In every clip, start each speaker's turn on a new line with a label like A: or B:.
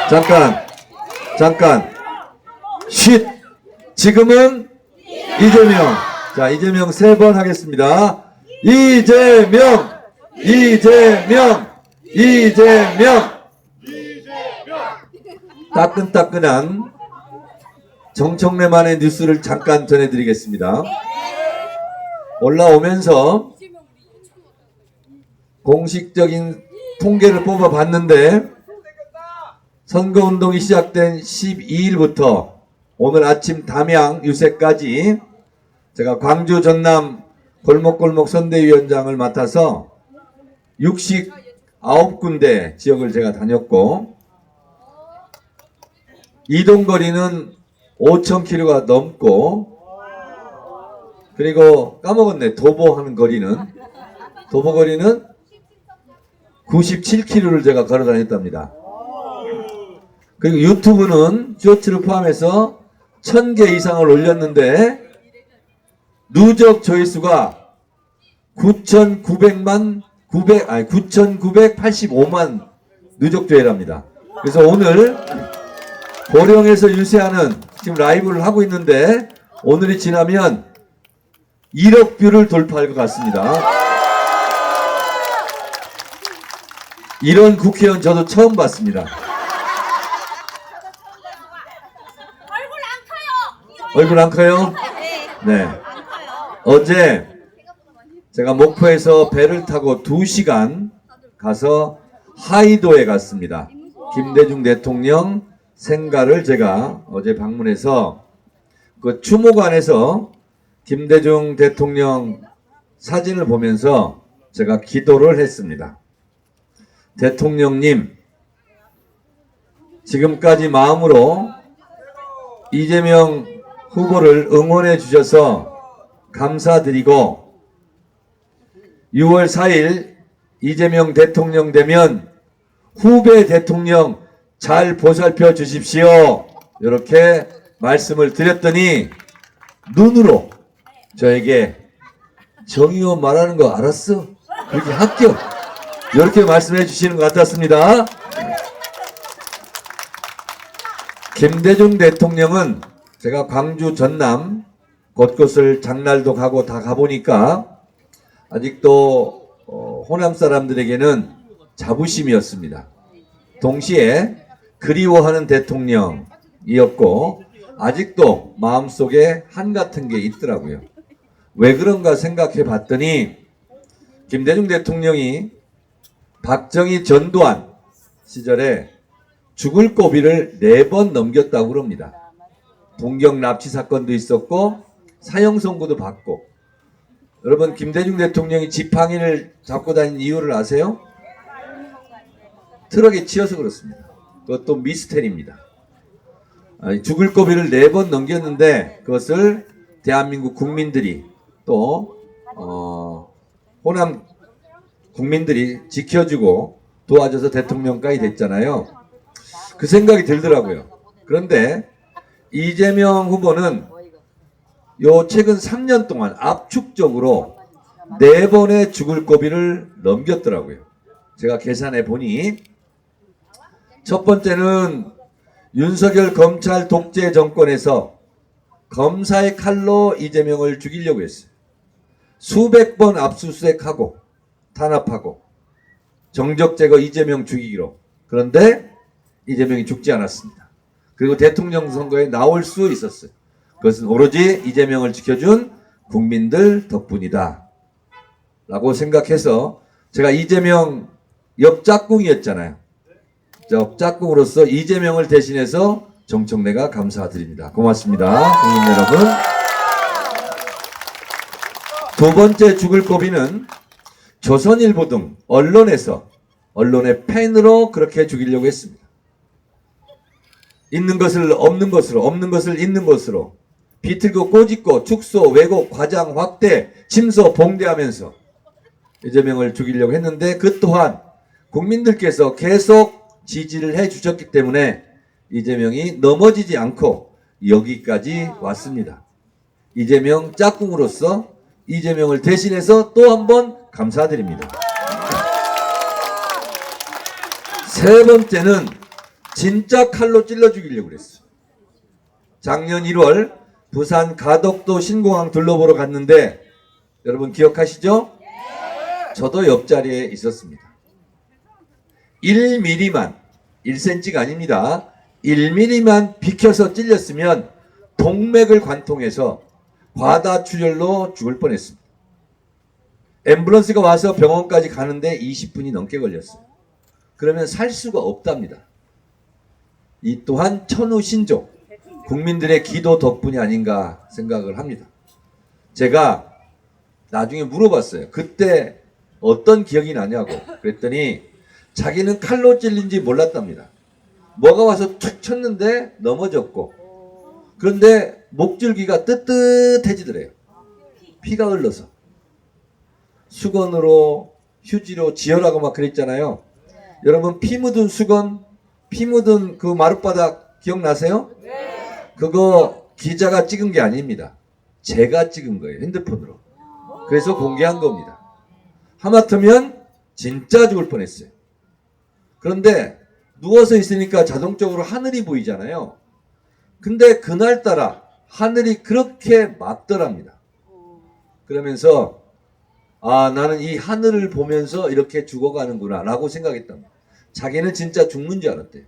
A: 잠깐. 쉿. 지금은 이재명. 자, 이재명 3번 하겠습니다. 이재명. 따끈따끈한 정청래만의 뉴스를 잠깐 전해드리겠습니다. 올라오면서 공식적인 통계를 뽑아봤는데 선거운동이 시작된 12일부터 오늘 아침 담양 유세까지 제가 광주 전남 골목골목 선대위원장을 맡아서 69군데 지역을 제가 다녔고 이동거리는 5,000km가 넘고 그리고 까먹었네. 도보하는 거리는 97km를 제가 걸어 다녔답니다. 그리고 유튜브는 쇼츠를 포함해서 1000개 이상을 올렸는데 누적 조회수가 9,985만 누적 조회랍니다. 그래서 오늘 고령에서 유세하는 지금 라이브를 하고 있는데 오늘이 지나면 1억 뷰를 돌파할 것 같습니다. 이런 국회의원 저도 처음 봤습니다. 얼굴 안 커요? 네. 어제 제가 목포에서 배를 타고 2시간 가서 하이도에 갔습니다. 김대중 대통령 생가를 제가 어제 방문해서 그 추모관에서 김대중 대통령 사진을 보면서 제가 기도를 했습니다. 대통령님, 지금까지 마음으로 이재명 후보를 응원해 주셔서 감사드리고 6월 4일 이재명 대통령 되면 후배 대통령 잘 보살펴 주십시오. 이렇게 말씀을 드렸더니 눈으로 저에게 정의원 말하는 거 알았어? 그렇게 합격. 이렇게 말씀해 주시는 것 같았습니다. 김대중 대통령은 제가 광주 전남 곳곳을 장날도 가고 다 가보니까 아직도 호남 사람들에게는 자부심이었습니다. 동시에 그리워하는 대통령이었고 아직도 마음속에 한같은 게 있더라고요. 왜 그런가 생각해 봤더니 김대중 대통령이 박정희 전두환 시절에 죽을 고비를 4번 넘겼다고 그럽니다. 동경 납치 사건도 있었고 사형 선고도 받고. 여러분, 김대중 대통령이 지팡이를 잡고 다니는 이유를 아세요? 트럭에 치여서 그렇습니다. 그것도 미스테리입니다. 죽을 고비를 4번 넘겼는데 그것을 대한민국 국민들이 또 호남 국민들이 지켜주고 도와줘서 대통령까지 됐잖아요. 그 생각이 들더라고요. 그런데 이재명 후보는 요 최근 3년 동안 압축적으로 4번의 죽을 고비를 넘겼더라고요. 제가 계산해 보니 첫 번째는 윤석열 검찰 독재 정권에서 검사의 칼로 이재명을 죽이려고 했어요. 수백 번 압수수색하고 탄압하고 정적 제거 이재명 죽이기로. 그런데 이재명이 죽지 않았습니다. 그리고 대통령 선거에 나올 수 있었어요. 그것은 오로지 이재명을 지켜준 국민들 덕분이다 라고 생각해서 제가 이재명 옆짝꿍이었잖아요. 옆짝꿍으로서 이재명을 대신해서 정청래가 감사드립니다. 고맙습니다. 국민 여러분. 두 번째 죽을 고비는 조선일보 등 언론에서 언론의 펜으로 그렇게 죽이려고 했습니다. 있는 것을 없는 것으로, 없는 것을 있는 것으로 비틀고 꼬집고 축소, 왜곡, 과장, 확대, 침소, 봉대하면서 이재명을 죽이려고 했는데 그 또한 국민들께서 계속 지지를 해 주셨기 때문에 이재명이 넘어지지 않고 여기까지 왔습니다. 이재명 짝꿍으로서 이재명을 대신해서 또 한 번 감사드립니다. 세 번째는 진짜 칼로 찔러 죽이려고 그랬어. 작년 1월 부산 가덕도 신공항 둘러보러 갔는데 여러분 기억하시죠? 저도 옆자리에 있었습니다. 1mm만, 1cm가 아닙니다. 1mm만 비켜서 찔렸으면 동맥을 관통해서 과다출혈로 죽을 뻔했습니다. 앰뷸런스가 와서 병원까지 가는데 20분이 넘게 걸렸어요. 그러면 살 수가 없답니다. 이 또한 천우신조, 국민들의 기도 덕분이 아닌가 생각을 합니다. 제가 나중에 물어봤어요. 그때 어떤 기억이 나냐고. 그랬더니 자기는 칼로 찔린지 몰랐답니다. 뭐가 와서 툭 쳤는데 넘어졌고, 그런데 목줄기가 뜨뜻해지더래요. 피가 흘러서. 수건으로 휴지로 지혈하고 막 그랬잖아요. 여러분 피 묻은 수건, 피 묻은 그 마룻바닥 기억나세요? 그거 기자가 찍은 게 아닙니다. 제가 찍은 거예요. 핸드폰으로. 그래서 공개한 겁니다. 하마터면 진짜 죽을 뻔했어요. 그런데 누워서 있으니까 자동적으로 하늘이 보이잖아요. 근데 그날따라 하늘이 그렇게 맑더랍니다. 그러면서 아, 나는 이 하늘을 보면서 이렇게 죽어가는구나 라고 생각했답니다. 자기는 진짜 죽는 줄 알았대요.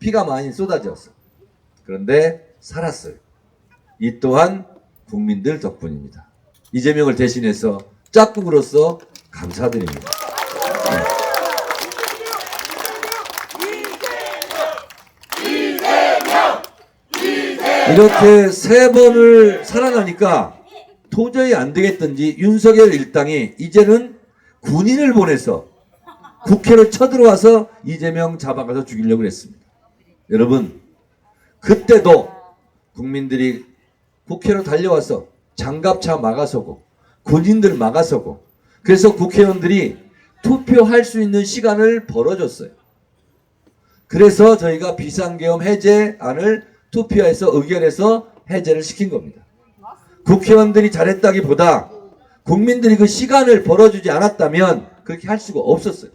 A: 피가 많이 쏟아졌어. 그런데 살았어요. 이 또한 국민들 덕분입니다. 이재명을 대신해서 짝꿍으로서 감사드립니다. 이렇게 3번을 살아나니까 도저히 안 되겠던지 윤석열 일당이 이제는 군인을 보내서 국회로 쳐들어와서 이재명 잡아가서 죽이려고 했습니다. 여러분, 그때도 국민들이 국회로 달려와서 장갑차 막아서고 군인들 막아서고 그래서 국회의원들이 투표할 수 있는 시간을 벌어줬어요. 그래서 저희가 비상계엄 해제안을 투표해서 의결해서 해제를 시킨 겁니다. 국회의원들이 잘했다기보다 국민들이 그 시간을 벌어주지 않았다면 그렇게 할 수가 없었어요.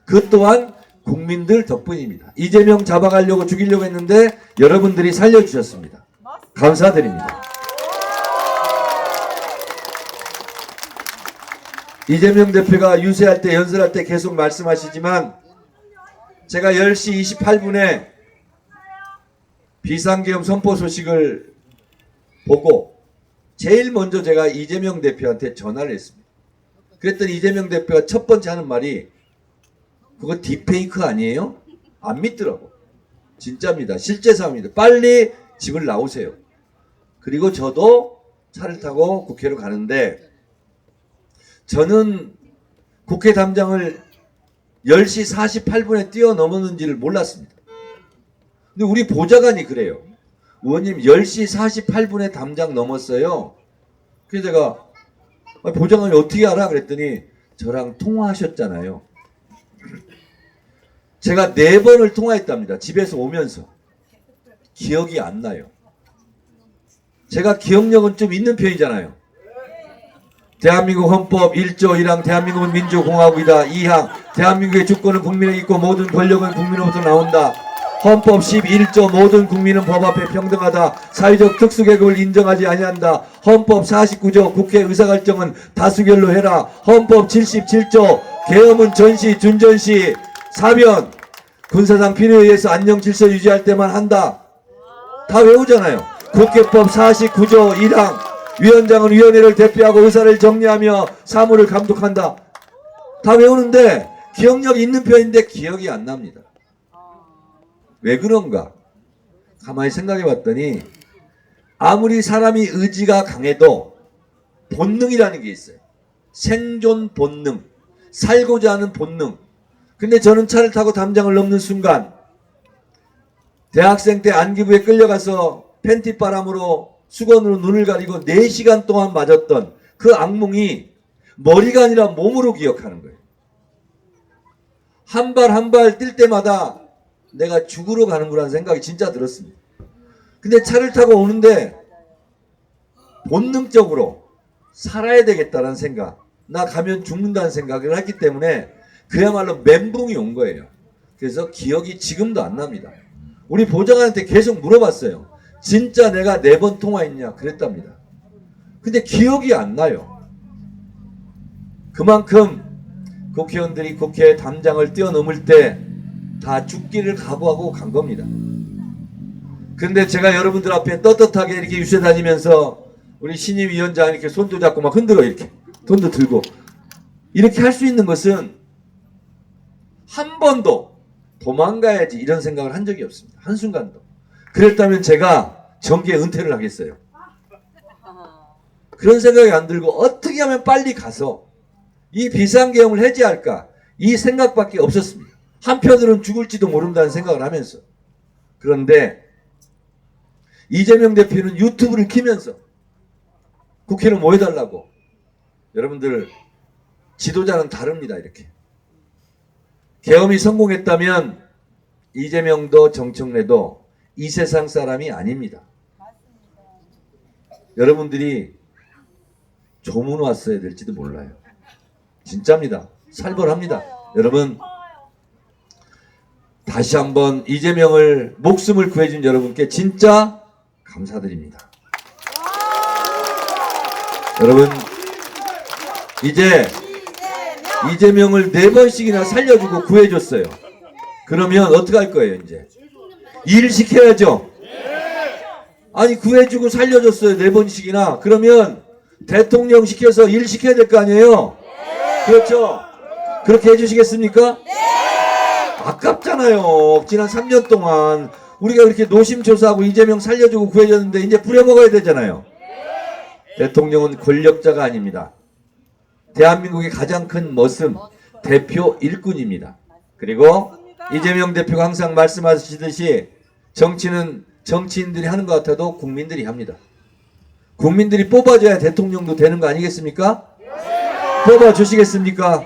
A: 그 또한 국민들 덕분입니다. 이재명 잡아가려고 죽이려고 했는데 여러분들이 살려주셨습니다. 감사드립니다. 이재명 대표가 유세할 때 연설할 때 계속 말씀하시지만 제가 10시 28분에 비상계엄 선포 소식을 보고 제일 먼저 제가 이재명 대표한테 전화를 했습니다. 그랬더니 이재명 대표가 첫 번째 하는 말이 그거 딥페이크 아니에요? 안 믿더라고. 진짜입니다. 실제 상황입니다. 빨리 집을 나오세요. 그리고 저도 차를 타고 국회로 가는데 저는 국회 담장을 10시 48분에 뛰어넘었는지를 몰랐습니다. 근데 우리 보좌관이 그래요. 의원님 10시 48분에 담장 넘었어요. 그래서 제가 보좌관이 어떻게 알아? 그랬더니 저랑 통화하셨잖아요. 제가 4번을 통화했답니다. 집에서 오면서. 기억이 안 나요. 제가 기억력은 좀 있는 편이잖아요. 대한민국 헌법 1조 1항 대한민국은 민주공화국이다. 2항 대한민국의 주권은 국민에 있고 모든 권력은 국민으로부터 나온다. 헌법 11조 모든 국민은 법 앞에 평등하다. 사회적 특수계급을 인정하지 아니한다. 헌법 49조 국회 의사결정은 다수결로 해라. 헌법 77조 계엄은 전시 준전시 사변 군사상 필요에 의해서 안녕 질서 유지할 때만 한다. 다 외우잖아요. 국회법 49조 1항 위원장은 위원회를 대표하고 의사를 정리하며 사무를 감독한다. 다 외우는데 기억력이 있는 편인데 기억이 안 납니다. 왜 그런가? 가만히 생각해 봤더니 아무리 사람이 의지가 강해도 본능이라는 게 있어요. 생존 본능, 살고자 하는 본능. 근데 저는 차를 타고 담장을 넘는 순간 대학생 때 안기부에 끌려가서 팬티바람으로 수건으로 눈을 가리고 4시간 동안 맞았던 그 악몽이 머리가 아니라 몸으로 기억하는 거예요. 한 발 한 발 뛸 때마다 내가 죽으러 가는구라는 생각이 진짜 들었습니다. 근데 차를 타고 오는데 본능적으로 살아야 되겠다는 생각, 나 가면 죽는다는 생각을 했기 때문에 그야말로 멘붕이 온 거예요. 그래서 기억이 지금도 안 납니다. 우리 보좌관한테 계속 물어봤어요. 진짜 내가 4번 통화했냐 그랬답니다. 근데 기억이 안 나요. 그만큼 국회의원들이 국회 담장을 뛰어넘을 때 다 죽기를 각오하고 간 겁니다. 근데 제가 여러분들 앞에 떳떳하게 이렇게 유세 다니면서 우리 신임 위원장 이렇게 손도 잡고 막 흔들어 이렇게 돈도 들고 이렇게 할 수 있는 것은 한 번도 도망가야지 이런 생각을 한 적이 없습니다. 한순간도. 그랬다면 제가 정계에 은퇴를 하겠어요. 그런 생각이 안 들고 어떻게 하면 빨리 가서 이 비상계엄을 해제할까 이 생각밖에 없었습니다. 한편으로는 죽을지도 모른다는 생각을 하면서. 그런데 이재명 대표는 유튜브를 키면서 국회를 모여달라고. 여러분들 지도자는 다릅니다. 이렇게. 계엄이 성공했다면 이재명도 정청래도 이 세상 사람이 아닙니다. 여러분들이 조문 왔어야 될지도 몰라요. 진짜입니다. 살벌합니다. 여러분 다시 한번 이재명을 목숨을 구해준 여러분께 진짜 감사드립니다. 여러분 이제 이재명을 4번씩이나 살려주고 구해줬어요. 그러면 어떻게 할 거예요? 이제 일 시켜야죠. 아니 구해주고 살려줬어요. 4번씩이나. 그러면 대통령 시켜서 일 시켜야 될 거 아니에요? 그렇죠? 그렇게 해주시겠습니까? 아깝잖아요. 지난 3년 동안 우리가 이렇게 노심초사하고 이재명 살려주고 구해줬는데 이제 부려먹어야 되잖아요. 대통령은 권력자가 아닙니다. 대한민국의 가장 큰 멋은 대표 일꾼입니다. 그리고 이재명 대표가 항상 말씀하시듯이 정치는 정치인들이 하는 것 같아도 국민들이 합니다. 국민들이 뽑아줘야 대통령도 되는 거 아니겠습니까? 뽑아주시겠습니까?